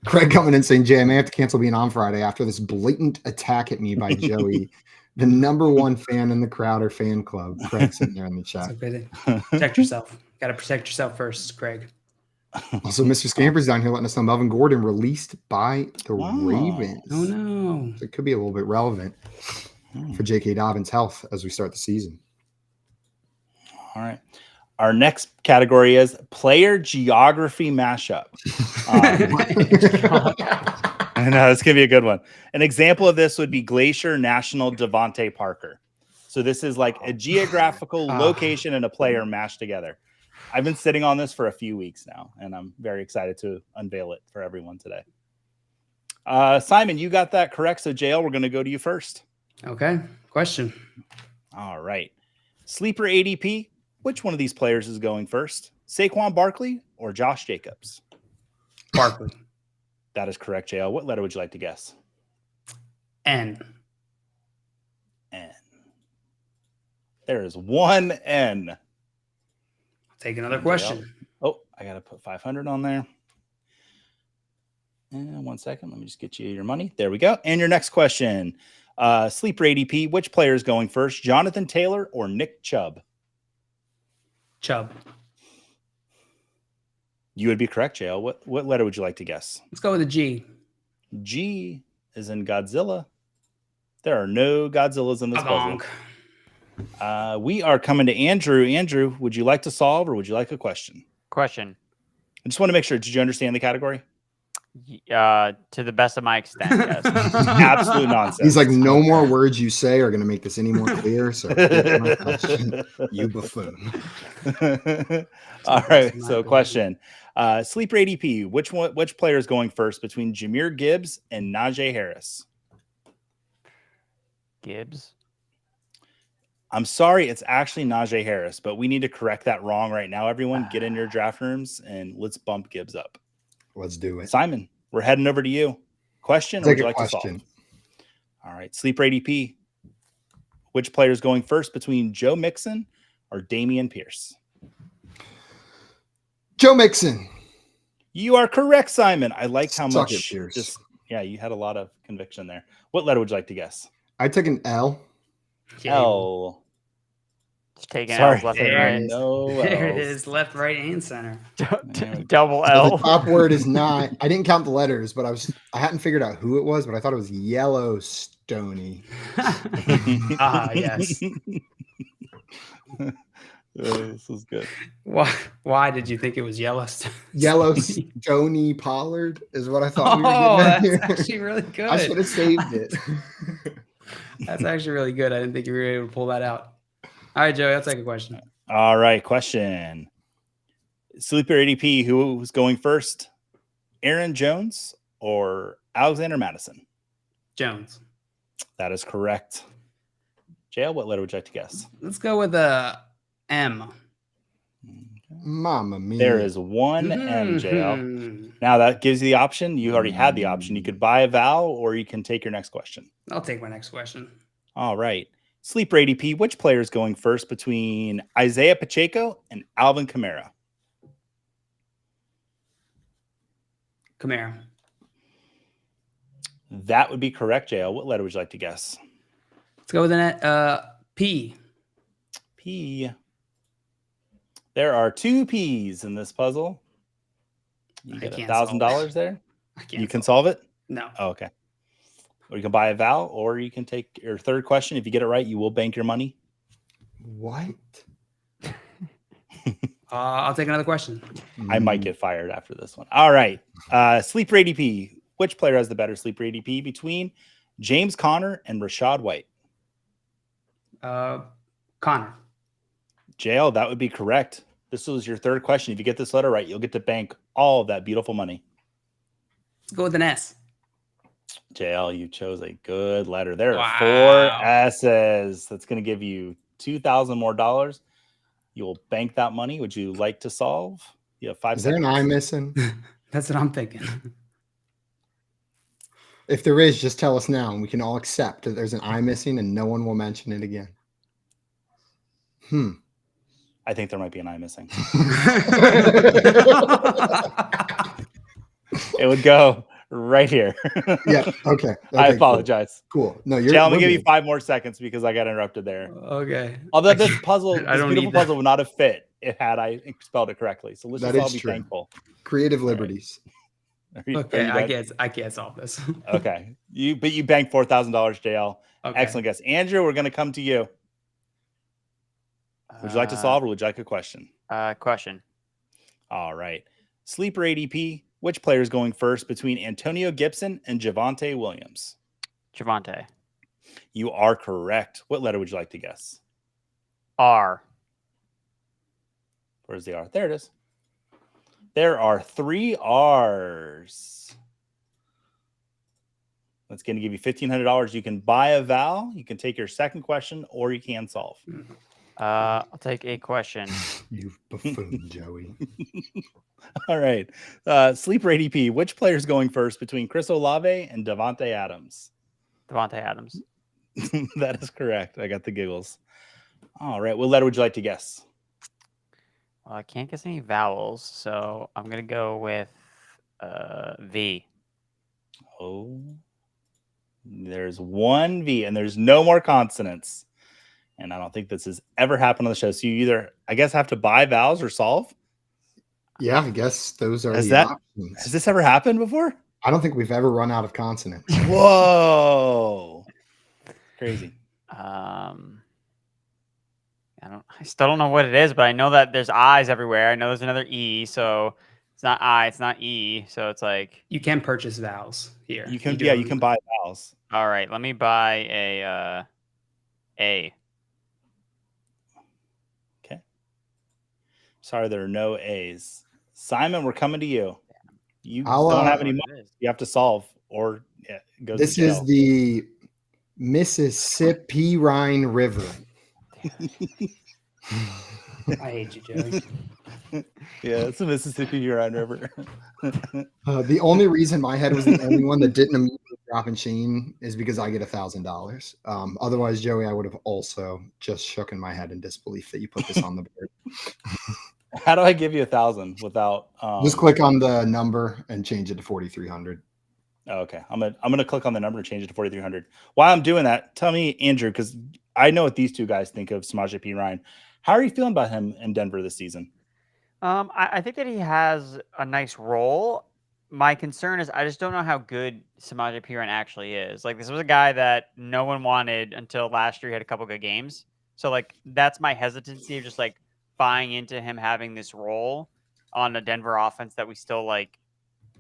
Craig coming in saying, Jay, I may have to cancel being on Friday after this blatant attack at me by Joey, the #1 fan in the Crowder fan club. Craig sitting there in the chat. Protect yourself. Got to protect yourself first, Craig. Also, Mr. Scamper's down here letting us know Melvin Gordon released by the Ravens. Oh, no. So it could be a little bit relevant for J.K. Dobbins' health as we start the season. All right. Our next category is player geography mashup. I know, this could be a good one. An example of this would be Glacier National Devontae Parker. So this is like a geographical location and a player mashed together. I've been sitting on this for a few weeks now, and I'm very excited to unveil it for everyone today. Simon, you got that correct. So, JL, we're going to go to you first. Okay. Question. All right. Sleeper ADP. Which one of these players is going first? Saquon Barkley or Josh Jacobs? Barkley. That is correct, JL. What letter would you like to guess? N. N. There is one N. Take another question. Oh, I got to put 500 on there. And 1 second. Let me just get you your money. There we go. And your next question. Sleeper ADP. Which player is going first? Jonathan Taylor or Nick Chubb? Chubb. You would be correct, JL. What letter would you like to guess? Let's go with a G. G is in Godzilla. There are no Godzillas in this puzzle. We are coming to Andrew. Andrew, would you like to solve or would you like a question? Question. I just want to make sure. Did you understand the category? To the best of my extent, yes. Absolute nonsense. He's like, no more words you say are going to make this any more clear. So here's my question. You buffoon. All right. So question. Sleeper ADP. Which player is going first between Jahmyr Gibbs and Najee Harris? Gibbs. I'm sorry, it's actually Najee Harris, but we need to correct that wrong right now. Everyone, get in your draft rooms and let's bump Gibbs up. Let's do it. Simon, we're heading over to you. Question or would you like to solve? All right. Sleeper ADP. Which player is going first between Joe Mixon or Dameon Pierce? Joe Mixon. You are correct, Simon. I like how Suck much. it, Pierce. Yeah, you had a lot of conviction there. What letter would you like to guess? I took an L. L. Just taking Sorry. L's left and There right. No. There it L's. is, left, right, and center. Double So L. the top word is not. I didn't count the letters, but I hadn't figured out who it was, but I thought it was Yellowstone. Yes. This is good. Why did you think it was Yellowstone? Yellowstone Pollard is what I thought we were Oh, getting at that's here. actually really good. I should have saved it. That's actually really good. I didn't think you were able to pull that out. All right, Joey, I'll take a question. All right, question. Sleeper ADP, who's going first? Aaron Jones or Alexander Madison? Jones. That is correct. JL, what letter would you like to guess? Let's go with M. Mamma mia. There is one M, JL. Mhm. Now that gives you the option. You already had the option. You could buy a vowel or you can take your next question. I'll take my next question. All right. Sleeper ADP, which player is going first between Isaiah Pacheco and Alvin Kamara? Kamara. That would be correct, JL. What letter would you like to guess? Let's go with an P. P. There are two P's in this puzzle. You get $1,000 there. You can solve it? No. Oh, okay. Or you can buy a vowel, or you can take your third question. If you get it right, you will bank your money. What? I'll take another question. I might get fired after this one. All right. Sleeper ADP. Which player has the better sleeper ADP between James Conner and Rashad White? Connor. JL, that would be correct. This was your third question. If you get this letter right, you'll get to bank all of that beautiful money. Let's go with an S. JL, you chose a good letter. There are Wow. 4 S's. That's going to give you $2,000 more dollars. You'll bank that money. Would you like to solve? You have 5 Is there seconds. an I missing? That's what I'm thinking. If there is, just tell us now, and we can all accept that there's an I missing, and no one will mention it again. I think there might be an I missing. It would go right here. Yeah. Okay. I apologize. Cool. No, JL, I'm going to give you 5 more seconds because I got interrupted there. Okay. Although this puzzle, I this don't beautiful need that. puzzle would not have fit had I spelled it correctly. So let's That just all is be true. thankful. Creative liberties. Okay, I can't solve this. Okay. You banked $4,000, JL. Okay. Excellent guess. Andrew, we're going to come to you. Would you like to solve or would you like a question? Question. All right. Sleeper ADP. Which player is going first between Antonio Gibson and Javonte Williams? Javonte. You are correct. What letter would you like to guess? R. Where's the R? There it is. There are 3 R's. That's going to give you $1,500. You can buy a vowel, you can take your second question, or you can solve. I'll take a question. You buffoon, Joey. All right. Sleeper ADP. Which player is going first between Chris Olave and Devontae Adams? Devontae Adams. That is correct. I got the giggles. All right. What letter would you like to guess? Well, I can't guess any vowels, so I'm going to go with V. Oh, there's one V and there's no more consonants. And I don't think this has ever happened on the show. So you either, I guess, have to buy vowels or solve. Yeah, I guess those are Has the that- options. Has this ever happened before? I don't think we've ever run out of consonants. Whoa. Crazy. I I still don't know what it is, but I know that there's I's everywhere. I know there's another E, so it's not I, it's not E. So it's like You can purchase vowels here. You can buy vowels. all right, let me buy A. Okay. Sorry, there are no A's. Simon, we're coming to you. You don't have any money. You have to solve or go This to jail. is the Mississippi Rhine River. I hate you, Joey. Yeah, it's the Mississippi Rhine River. The only reason my head was the only one that didn't immediately drop in Sheen is because I get $1,000. Otherwise, Joey, I would have also just shook in my head in disbelief that you put this on the board. How do I give you 1,000 without? Just click on the number and change it to 4,300. Oh, okay, I'm gonna click on the number and change it to 4,300. While I'm doing that, tell me, Andrew, because I know what these two guys think of Samaje Perine. How are you feeling about him in Denver this season? I think that he has a nice role. My concern is I just don't know how good Samaje Perine actually is. Like, this was a guy that no one wanted until last year. He had a couple good games. So, like, that's my hesitancy of just, like, buying into him having this role on a Denver offense that we still, like,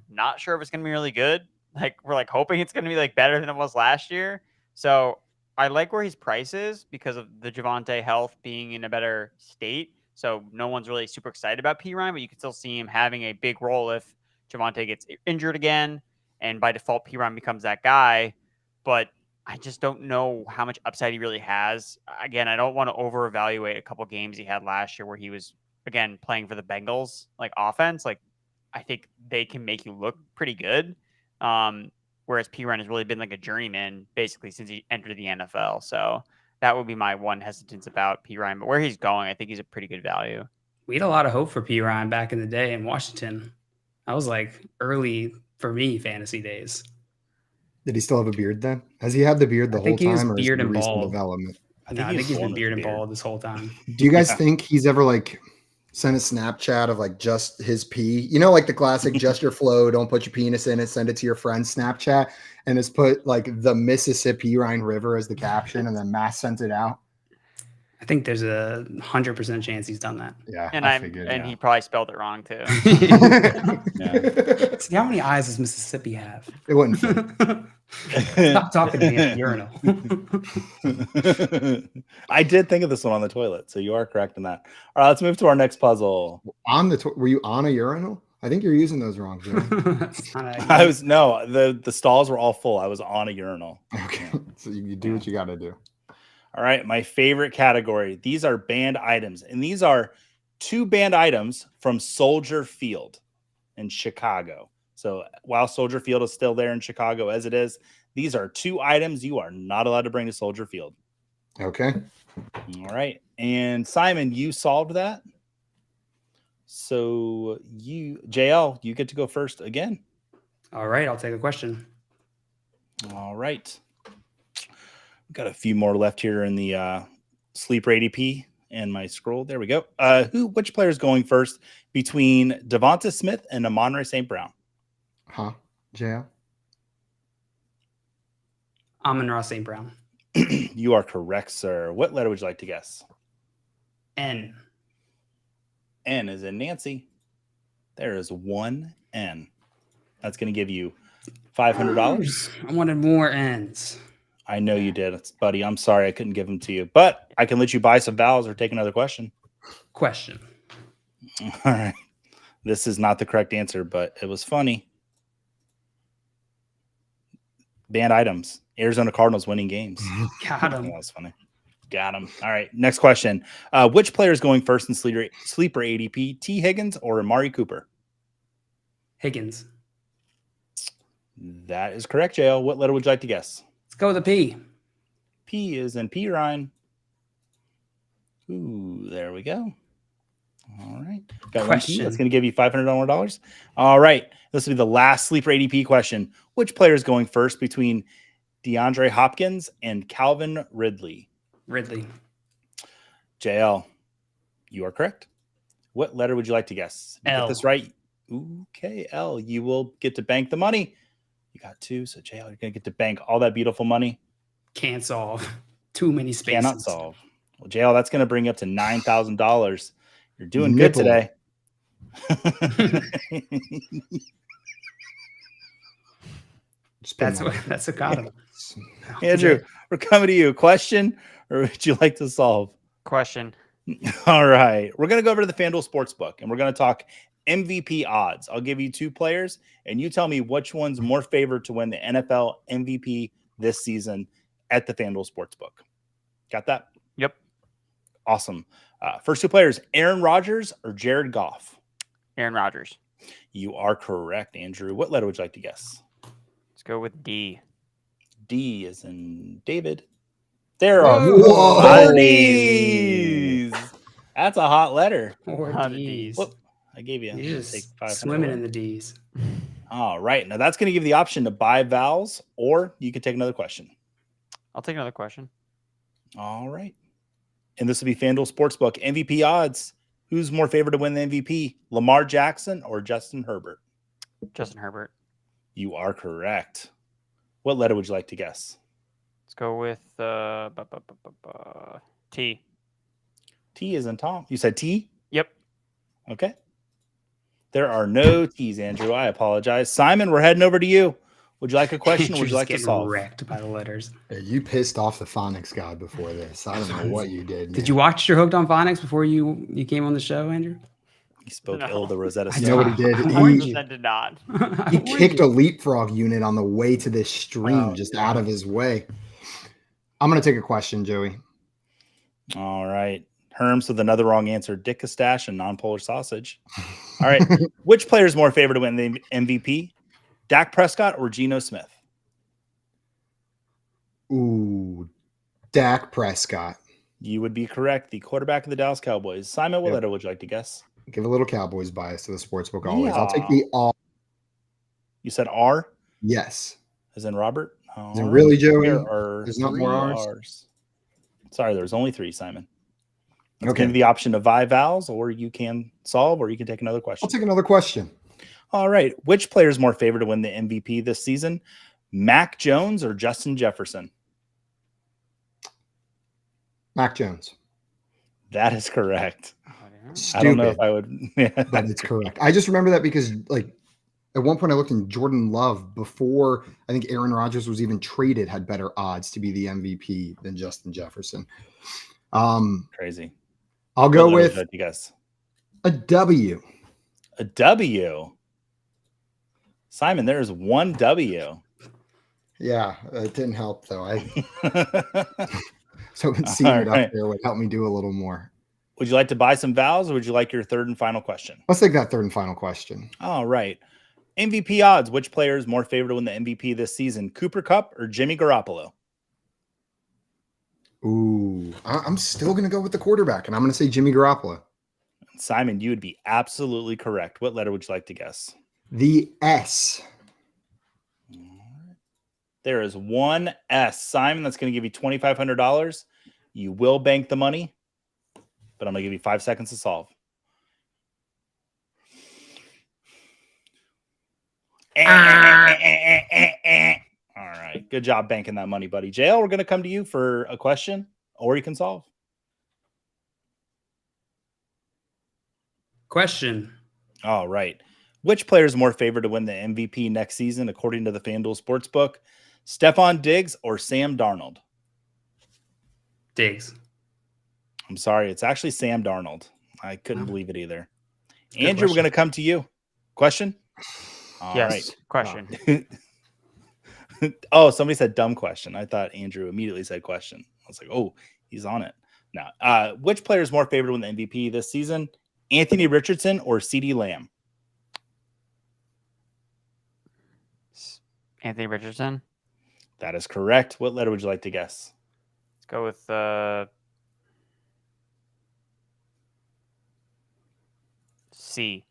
not sure if it's going to be really good. Like, we're, like, hoping it's going to be, like, better than it was last year. So, I like where his price is because of the Javonte health being in a better state. So no one's really super excited about Perine, but you can still see him having a big role if Javonte gets injured again. And by default, Perine becomes that guy. But I just don't know how much upside he really has. Again, I don't want to over-evaluate a couple games he had last year where he was, again, playing for the Bengals, like offense. Like, I think they can make you look pretty good. Whereas Perine has really been like a journeyman basically since he entered the NFL. So that would be my one hesitance about Perine. But where he's going, I think he's a pretty good value. We had a lot of hope for Perine back in the day in Washington. I was like early for me fantasy days. Did he still have a beard then? Has he had the beard the whole time, or beard is it and recent bald development? I think he's been beard and bald this whole time. Do you guys think he's ever like sent a Snapchat of like just his pee? You know, like the classic just your flow, don't put your penis in it, send it to your friend Snapchat, and has put like the Mississippi Rhine River as the caption, and then mass sent it out. I think there's 100% chance he's done that. Yeah, and he probably spelled it wrong too. See, how many eyes does Mississippi have? It wouldn't fit. Stop talking to me at the urinal. I did think of this one on the toilet, so you are correct in that. All right, let's move to our next puzzle. Were you on a urinal? I think you're using those wrong, Joey. The stalls were all full. I was on a urinal. Okay, so you do what you got to do. All right, my favorite category. These are banned items, and these are 2 banned items from Soldier Field in Chicago. So while Soldier Field is still there in Chicago as it is, these are 2 items you are not allowed to bring to Soldier Field. Okay. All right. And Simon, you solved that. So JL, you get to go first again. All right, I'll take a question. All right. Got a few more left here in the sleeper ADP and my scroll. There we go. Which player is going first between Devonta Smith and Amon-Ra St. Brown? Huh? JL? Amon-Ra St. Brown. You are correct, sir. What letter would you like to guess? N. N is in Nancy. There is 1 N. That's going to give you $500. I wanted more N's. I know you did, buddy. I'm sorry I couldn't give them to you, but I can let you buy some vowels or take another question. Question. All right. This is not the correct answer, but it was funny. Banned items. Arizona Cardinals winning games. Got him. That was funny. Got him. All right. Next question. Which player is going first in sleeper ADP? T. Higgins or Amari Cooper? Higgins. That is correct, JL. What letter would you like to guess? Let's go with a P. P is in Perine. Ooh, there we go. All right. Got one P. That's going to give you $500. All right. This will be the last sleeper ADP question. Which player is going first between DeAndre Hopkins and Calvin Ridley? Ridley. JL, you are correct. What letter would you like to guess? L. Get this right. Okay, L. You will get to bank the money. You got 2, so JL, you're going to get to bank all that beautiful money. Can't solve. Too many spaces. Cannot solve. Well, JL, that's going to bring you up to $9,000. You're doing Nipple. good today. That's a god. Andrew, we're coming to you. Question, or would you like to solve? Question. All right. We're going to go over to the FanDuel Sportsbook, and we're going to talk MVP odds. I'll give you 2 players, and you tell me which one's more favored to win the NFL MVP this season at the FanDuel Sportsbook. Got that? Yep. Awesome. First 2 players, Aaron Rodgers or Jared Goff? Aaron Rodgers. You are correct, Andrew. What letter would you like to guess? Let's go with D. D is in David. There are Whoa. 4 D's. That's a hot letter. 4 D's. Whoop, I gave you. You're Take just 500 swimming away. in the D's. All right. Now that's going to give you the option to buy vowels, or you can take another question. I'll take another question. All right. And this will be FanDuel Sportsbook MVP odds. Who's more favored to win the MVP, Lamar Jackson or Justin Herbert? Justin Herbert. You are correct. What letter would you like to guess? Let's go with T. T is in Tom. You said T? Yep. Okay. There are no T's, Andrew. I apologize. Simon, we're heading over to you. Would you like a question or would you like to solve? Wrecked by the letters. Yeah, you pissed off the phonics god before this. I don't know what you did. Did you watch your Hooked on Phonics before you came on the show, Andrew? He spoke No. ill of the Rosetta I Stone. know what he did. I warned you. 100% did not. He kicked a leapfrog unit on the way to this stream, Oh, just yeah. out of his way. I'm going to take a question, Joey. All right. Herms with another wrong answer. Dick Stash and non-Polish sausage. All right. Which player is more favored to win the MVP? Dak Prescott or Geno Smith? Ooh, Dak Prescott. You would be correct. The quarterback of the Dallas Cowboys. Simon, what Yep. letter would you like to guess? Give a little Cowboys bias to the sportsbook always. I'll take Yeah. the R. You said R, Yes. as in Robert? Is it really, Joey? There are There's not 3 more R's? R's. Sorry, there's only 3, Simon. Let's Okay. give you the option to buy vowels, or you can solve, or you can take another question. I'll take another question. All right. Which player is more favored to win the MVP this season? Mac Jones or Justin Jefferson? Mac Jones. That is correct. Stupid, I don't know if I would. but it's correct. I just remember that because, like, at one point I looked in Jordan Love before I think Aaron Rodgers was even traded, had better odds to be the MVP than Justin Jefferson. Crazy. I'll go What letter with would you guess? a W. A W. Simon, there is 1 W. Yeah, it didn't help though. So seeing All it right. up there would help me do a little more. Would you like to buy some vowels, or would you like your third and final question? Let's take that third and final question. All right. MVP odds. Which player is more favored to win the MVP this season? Cooper Kupp or Jimmy Garoppolo? Ooh, I'm still going to go with the quarterback, and I'm going to say Jimmy Garoppolo. Simon, you would be absolutely correct. What letter would you like to guess? The S. There is 1 S. Simon, that's going to give you $2,500. You will bank the money, but I'm going to give you 5 seconds to solve. All right. Good job banking that money, buddy. JL, we're going to come to you for a question, or you can solve. Question. All right. Which player is more favored to win the MVP next season, according to the FanDuel Sportsbook? Stephon Diggs or Sam Darnold? Diggs. I'm sorry. It's actually Sam Darnold. I couldn't Oh. believe it either. Good Andrew, we're question. going to come to you. Question? All Yes. right. Question. Oh, somebody said dumb question. I thought Andrew immediately said question. I was like, oh, he's on it. Now, which player is more favored to win the MVP this season? Anthony Richardson or CeeDee Lamb? Anthony Richardson. That is correct. What letter would you like to guess? Let's go with C.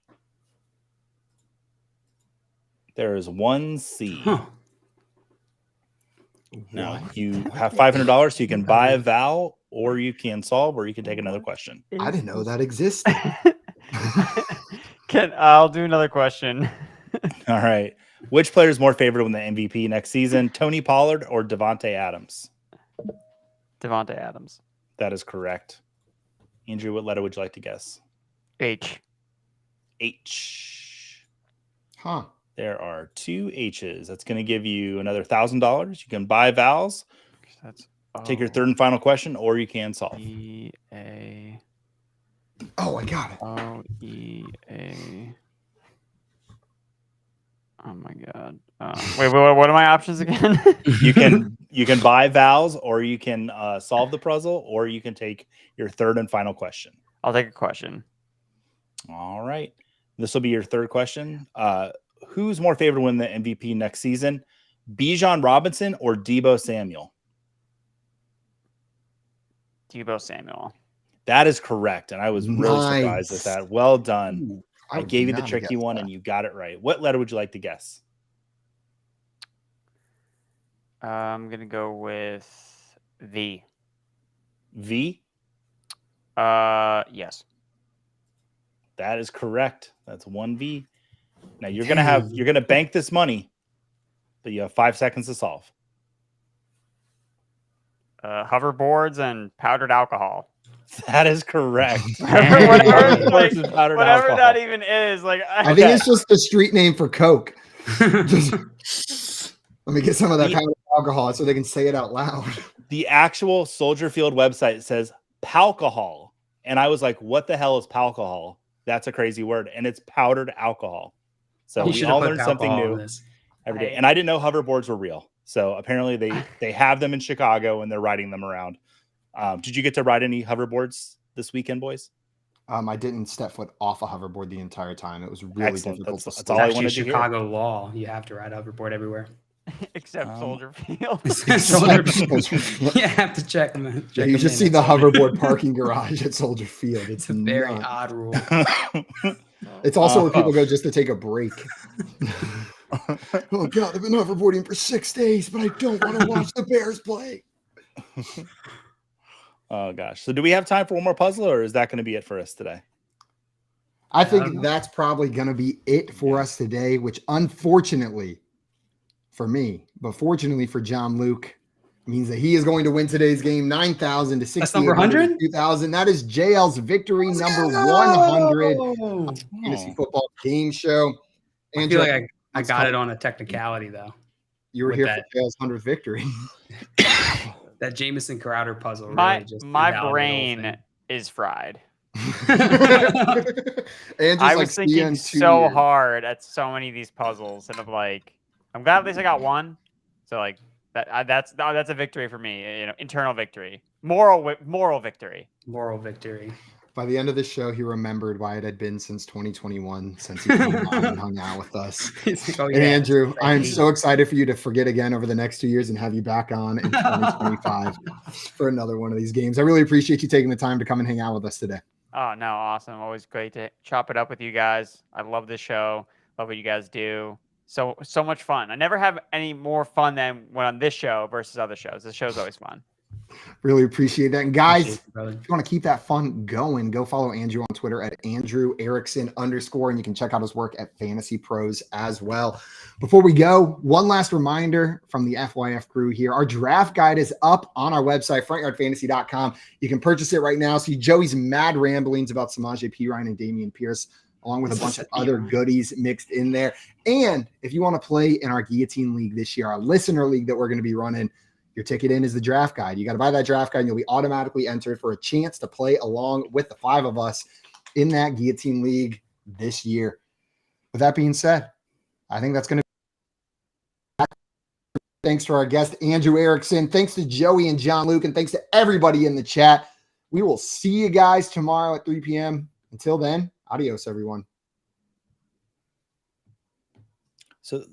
There is 1 C. Huh. Now, you have $500, so you can buy a vowel, or you can solve, or you can take another question. I didn't know that existed. I'll do another question. All right. Which player is more favored to win the MVP next season? Tony Pollard or Devontae Adams? Devontae Adams. That is correct. Andrew, what letter would you like to guess? H. H. Huh. There are 2 H's. That's going to give you another $1,000. You can buy vowels. That's Take your third and final question, or you can solve. E-A. Oh, I got it. O-E-A. Oh my God. Wait, what are my options again? You can buy vowels, or you can solve the puzzle, or you can take your third and final question. I'll take a question. All right. This will be your third question. Who's more favored to win the MVP next season? Bijan Robinson or Deebo Samuel? Deebo Samuel. That is correct. And I was really surprised at that. Well done. Ooh, I would gave you the not have tricky guessed one that. and you got it right. What letter would you like to guess? I'm going to go with V. V? Yes. That is correct. That's 1V. Now you're gonna bank this money, but you have 5 seconds to solve. Hoverboards and powdered alcohol. That is correct. Whatever Whatever that even is. Like, I think it's just the street name for Coke. Just, let me get some of that powdered alcohol so they can say it out loud. The actual Soldier Field website says palcohol, and I was like, "What the hell is palcohol?" That's a crazy word, and it's powdered alcohol. So we all learned something new every day. And I didn't know hoverboards were real. So apparently they have them in Chicago and they're riding them around. Did you get to ride any hoverboards this weekend, boys? I didn't step foot off a hoverboard the entire time. It was really difficult. That's all I wanted to hear. Chicago law. You have to ride a hoverboard everywhere. Except Soldier Field. You have to check them. You just see the hoverboard parking garage at Soldier Field. It's a very odd rule. It's also where people go just to take a break. Oh God, I've been hoverboarding for 6 days, but I don't want to watch the Bears play. Oh gosh. So do we have time for one more puzzle, or is that going to be it for us today? I think that's probably going to be it for us today, which unfortunately for me, but fortunately for John Luke, means that he is going to win today's game 9,000 to 6,800. 2,000. That is JL's victory number 100 on Fantasy Football Game Show. I feel like I got it on a technicality, though. You were here for JL's 100th victory. That Jamison Crowder puzzle. My brain is fried. I was thinking so hard at so many of these puzzles, and I'm like, I'm glad at least I got one. So like that's a victory for me. You know, internal victory, moral victory. Moral victory. By the end of the show, he remembered why it had been since 2021 since he came on and hung out with us. Like, oh, and Andrew, I'm so excited for you to forget again over the next 2 years and have you back on in 2025 for another one of these games. I really appreciate you taking the time to come and hang out with us today. Oh, no, awesome. Always great to chop it up with you guys. I love this show. Love what you guys do. So much fun. I never have any more fun than when on this show versus other shows. This show's always fun. Really appreciate that. And guys, if you want to keep that fun going, go follow Andrew on Twitter at Andrew Erikson _, and you can check out his work at Fantasy Pros as well. Before we go, one last reminder from the FYF crew here. Our draft guide is up on our website, frontyardfantasy.com. You can purchase it right now. See Joey's mad ramblings about Samaje Perine and Damian Pierce, along with a bunch of other goodies mixed in there. And if you want to play in our Guillotine League this year, our listener league that we're going to be running, your ticket in is the draft guide. You got to buy that draft guide and you'll be automatically entered for a chance to play along with the 5 of us in that Guillotine League this year. With that being said, I think that's going to be. Thanks to our guest, Andrew Erikson. Thanks to Joey and John Luke. And thanks to everybody in the chat. We will see you guys tomorrow at 3 p.m. Until then, adios, everyone. So